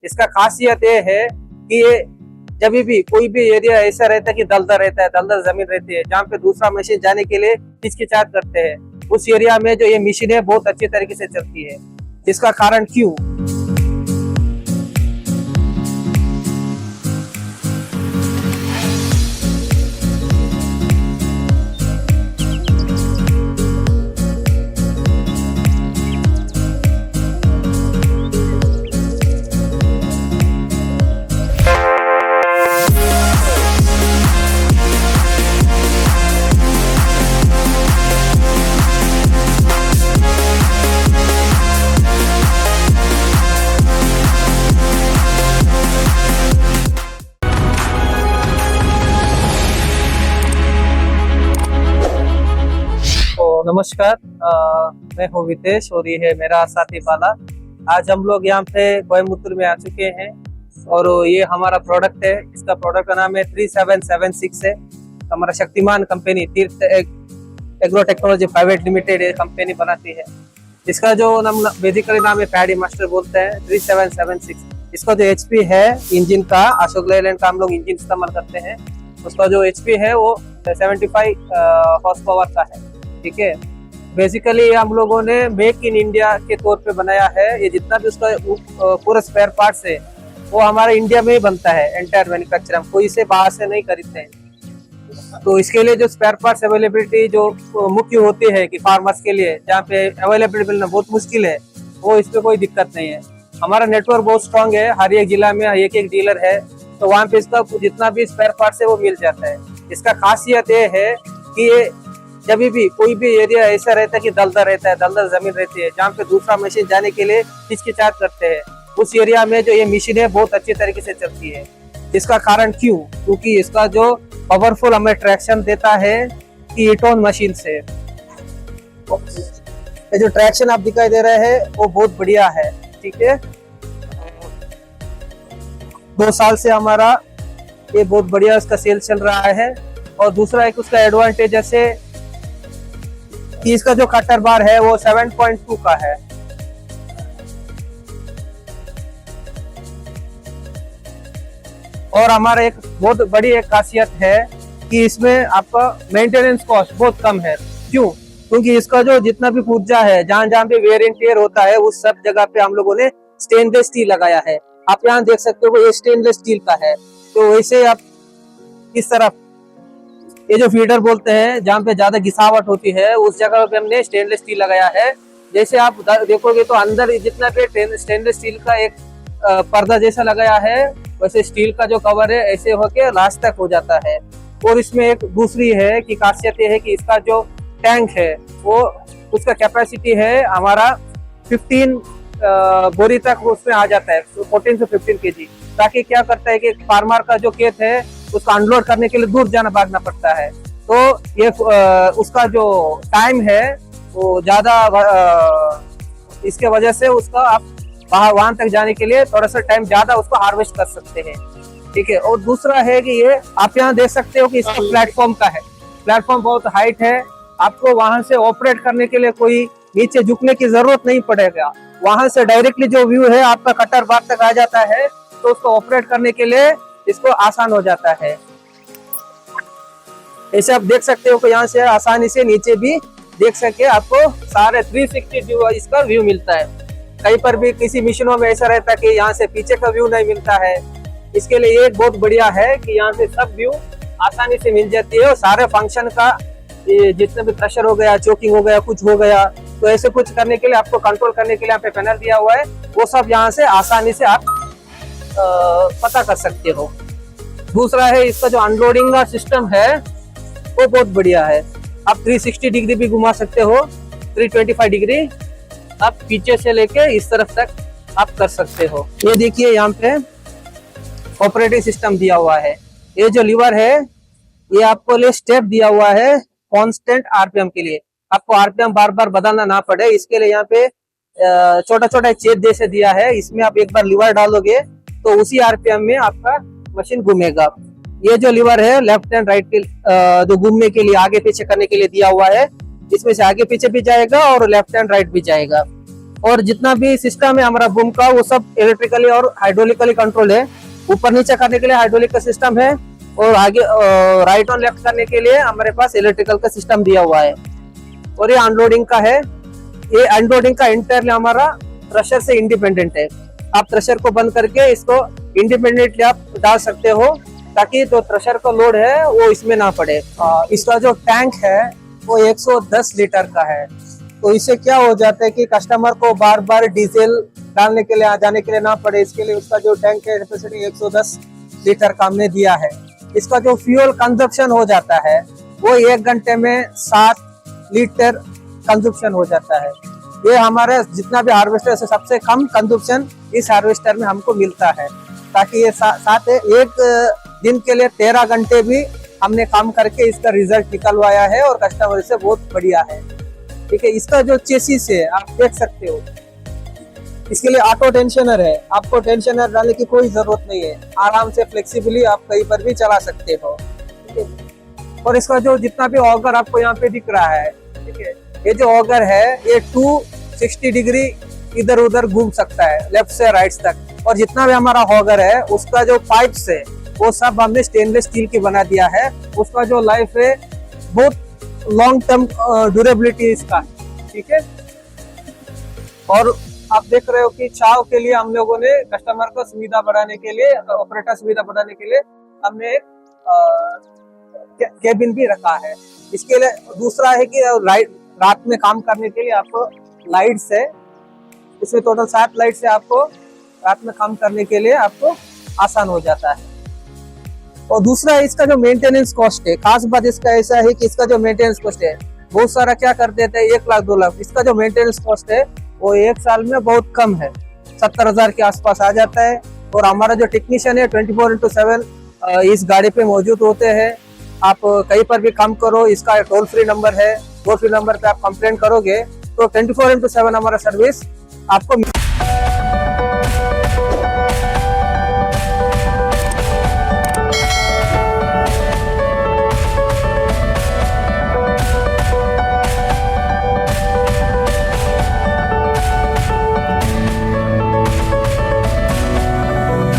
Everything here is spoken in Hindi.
इसका खासियत ये है कि ये जब भी कोई भी एरिया ऐसा रहता है कि दलदल रहता है, दलदल जमीन रहती है जहाँ पे दूसरा मशीन जाने के लिए हिचकिचाहट करते हैं, उस एरिया में जो ये मशीन है बहुत अच्छी तरीके से चलती है। इसका कारण क्यों? नमस्कार, मैं हूँ वितेश और ये है मेरा साथी बाला। आज हम लोग यहाँ पे कोयम्बतूर में आ चुके हैं और ये हमारा प्रोडक्ट है। इसका प्रोडक्ट का नाम है 3776 है। हमारा शक्तिमान कंपनी तीर्थ एग्रो टेक्नोलॉजी प्राइवेट लिमिटेड ये कंपनी बनाती है। इसका जो नाम बेसिकली नाम है पैडी मास्टर बोलते हैं 3776। इसका जो एचपी है इंजन का, अशोक लेलैंड का हम लोग इंजन इस्तेमाल करते हैं। उसका जो एचपी है वो 75 हॉर्स पावर का है। ठीक है, बेसिकली हम लोगों ने मेक इन इंडिया के तौर पे बनाया है। ये जितना भी उसका पूरा स्पेयर पार्ट्स है वो हमारे इंडिया में ही बनता है। एंटायर मैन्युफैक्चर हम कोई से बाहर से नहीं खरीदते हैं। तो इसके लिए जो स्पेयर पार्ट्स अवेलेबिलिटी जो मुख्य होती है कि फार्मर्स के लिए जहाँ पे अवेलेबिलिटी मिलना बहुत मुश्किल है, वो इस पे कोई दिक्कत नहीं है। हमारा नेटवर्क बहुत स्ट्रॉन्ग है, हर एक जिला में एक एक डीलर है, तो वहाँ पे इसका जितना भी स्पेयर पार्ट्स है वो मिल जाता है। इसका खासियत ये है कि ये जब भी कोई भी एरिया ऐसा रहता है कि दलदल रहता है, दलदल जमीन रहती है जहाँ पे दूसरा मशीन जाने के लिए हिचकिचाहट करते हैं, उस एरिया में जो ये मशीन है बहुत अच्छी तरीके से चलती है। इसका कारण क्यों? क्योंकि इसका जो पावरफुल हमें ट्रैक्शन देता है कि ईटोन मशीन से। ये जो ट्रैक्शन आप दिखाई दे रहे हैं वो बहुत बढ़िया है। ठीक है, 2 साल से हमारा ये बहुत बढ़िया इसका सेल चल रहा है। और दूसरा एक उसका एडवांटेज जैसे कि इसका जो कटर बार है वो 7.2 का है। और हमारा एक बहुत बड़ी एक खासियत है कि इसमें आपका मेंटेनेंस कॉस्ट बहुत कम है। क्यों? क्योंकि इसका जो जितना भी पुर्जा है, जहां जहां पे वेयर एंड टेयर होता है, उस सब जगह पे हम लोगों ने स्टेनलेस स्टील लगाया है। आप यहाँ देख सकते हो ये स्टेनलेस स्टील का है। तो वैसे आप इस तरफ ये जो फीडर बोलते हैं जहाँ पे ज्यादा घिसावट होती है, उस जगह पे हमने स्टेनलेस स्टील लगाया है। जैसे आप देखोगे तो अंदर जितना भी स्टेनलेस स्टील का एक पर्दा जैसा लगाया है, वैसे स्टील का जो कवर है ऐसे होके लास्ट तक हो जाता है। और इसमें एक दूसरी है कि खासियत ये है कि इसका जो टैंक है वो उसका कैपेसिटी है हमारा 15 बोरी तक उसमें आ जाता है, 14 से 15 kg। ताकि क्या करता है कि फार्मर का जो खेत है उसको अनलोड करने के लिए दूर जाना भागना पड़ता है, तो ये उसका जो टाइम है वो ज्यादा, इसके वजह से उसका आप वहां तक जाने के लिए थोड़ा सा टाइम ज्यादा उसको हार्वेस्ट कर सकते हैं। ठीक है, और दूसरा है कि ये आप यहाँ देख सकते हो कि इसका प्लेटफॉर्म का है। प्लेटफॉर्म बहुत हाइट है, आपको वहां से ऑपरेट करने के लिए कोई नीचे झुकने की जरूरत नहीं पड़ेगा। वहां से डायरेक्टली जो व्यू है आपका कटर बार तक आ जाता है, तो उसको ऑपरेट करने के लिए इसको आसान हो जाता है। ऐसे आप देख सकते हो कि यहाँ से आसानी से नीचे भी देख सके, आपको सारे 360 व्यू इसका व्यू मिलता है। कहीं पर भी किसी मशीनों में ऐसा रहता है कि यहाँ से पीछे का व्यू नहीं मिलता है। इसके लिए ये बहुत बढ़िया है कि यहाँ से सब व्यू आसानी से मिल जाती है। और सारे फंक्शन का जितने भी प्रेशर हो गया, चोकिंग हो गया, कुछ हो गया, तो ऐसे कुछ करने के लिए आपको कंट्रोल करने के लिए यहाँ पे पैनल दिया हुआ है, वो सब यहाँ से आसानी से आप पता कर सकते हो। दूसरा है इसका जो अनलोडिंग का सिस्टम है वो बहुत बढ़िया है। आप 360 डिग्री भी घुमा सकते हो, 325 डिग्री आप पीछे से लेके इस तरफ तक आप कर सकते हो। ये देखिए यहाँ पे ऑपरेटिंग सिस्टम दिया हुआ है। ये जो लीवर है ये आपको लिए स्टेप दिया हुआ है कांस्टेंट आरपीएम के लिए। आपको आरपीएम बार बार बदलना ना पड़े, इसके लिए यहाँ पे छोटा छोटा छेद जैसे दिया है। इसमें आप एक बार लीवर डालोगे तो उसी आरपीएम में आपका मशीन घूमेगा। ये जो लीवर है लेफ्ट एंड राइट के जो घूमने के लिए, आगे पीछे करने के लिए दिया हुआ है, इसमें से आगे पीछे भी जाएगा और लेफ्ट एंड राइट भी जाएगा। और जितना भी सिस्टम है हमारा बूम का वो सब इलेक्ट्रिकली और हाइड्रोलिकली कंट्रोल है। ऊपर नीचे करने के लिए हाइड्रोलिक का सिस्टम है और आगे राइट और लेफ्ट करने के लिए हमारे पास इलेक्ट्रिकल का सिस्टम दिया हुआ है। और ये अनलोडिंग का है, ये अनलोडिंग का इंटरली हमारा थ्रेशर से इंडिपेंडेंट है। आप थ्रेशर को बंद करके इसको इंडिपेंडेंटली आप डाल सकते हो ताकि जो थ्रेशर का लोड है वो इसमें ना पड़े। इसका जो टैंक है वो 110 लीटर का है। तो इससे क्या हो जाता है कि कस्टमर को बार बार डीजल डालने के लिए जाने के लिए ना पड़े, इसके लिए उसका जो टैंक है कैपेसिटी 110 लीटर का हमने दिया है। इसका जो फ्यूल कंजप्शन हो जाता है वो 1 घंटे में 7 लीटर कंजप्शन हो जाता है। ये हमारे जितना भी हार्वेस्टर से सबसे कम कंजप्शन इस हार्वेस्टर में हमको मिलता है, ताकि ये साथ एक दिन के लिए 13 घंटे भी हमने काम करके इसका रिजल्ट निकलवाया है और कस्टमर से बहुत बढ़िया है। ठीक है, इसका जो चेसिस है आप देख सकते हो, इसके लिए ऑटो टेंशनर है, आपको टेंशनर डालने की कोई जरूरत नहीं है, आराम से फ्लेक्सिबली आप कहीं पर भी चला सकते हो। ठीक है, और इसका जो जितना भी ऑगर आपको यहाँ पे दिख रहा है, ठीक है, ये जो ऑगर है ये 260 डिग्री इधर उधर घूम सकता है लेफ्ट से राइट तक। और जितना भी हमारा ऑगर है उसका जो पाइप्स है वो सब हमने स्टेनलेस स्टील की बना दिया है। उसका जो लाइफ है बहुत लॉन्ग टर्म ड्यूरेबिलिटी इसका। ठीक है, और आप देख रहे हो कि चाव के लिए हम लोगों ने कस्टमर को सुविधा बढ़ाने के लिए, ऑपरेटर सुविधा बढ़ाने के लिए हमने केबिन भी रखा है। इसके लिए दूसरा है कि रात में काम करने के लिए आपको लाइट्स है, इसमें टोटल 7 लाइट से आपको रात में काम करने के लिए आपको आसान हो जाता है। और दूसरा इसका जो मेंटेनेंस कॉस्ट है, खास बात इसका ऐसा है कि इसका जो मेंटेनेंस कॉस्ट है, बहुत सारा क्या कर देते हैं 1 लाख 2 लाख, इसका जो मेंटेनेंस कॉस्ट है वो 1 साल में बहुत कम है, 70,000 के आसपास आ जाता है। और हमारा जो टेक्नीशियन है 24/7 इस गाड़ी पे मौजूद होते हैं। आप कहीं पर भी काम करो, इसका टोल फ्री नंबर है, टोल फ्री नंबर पे आप कंप्लेंट करोगे तो 24/7 हमारा सर्विस आपको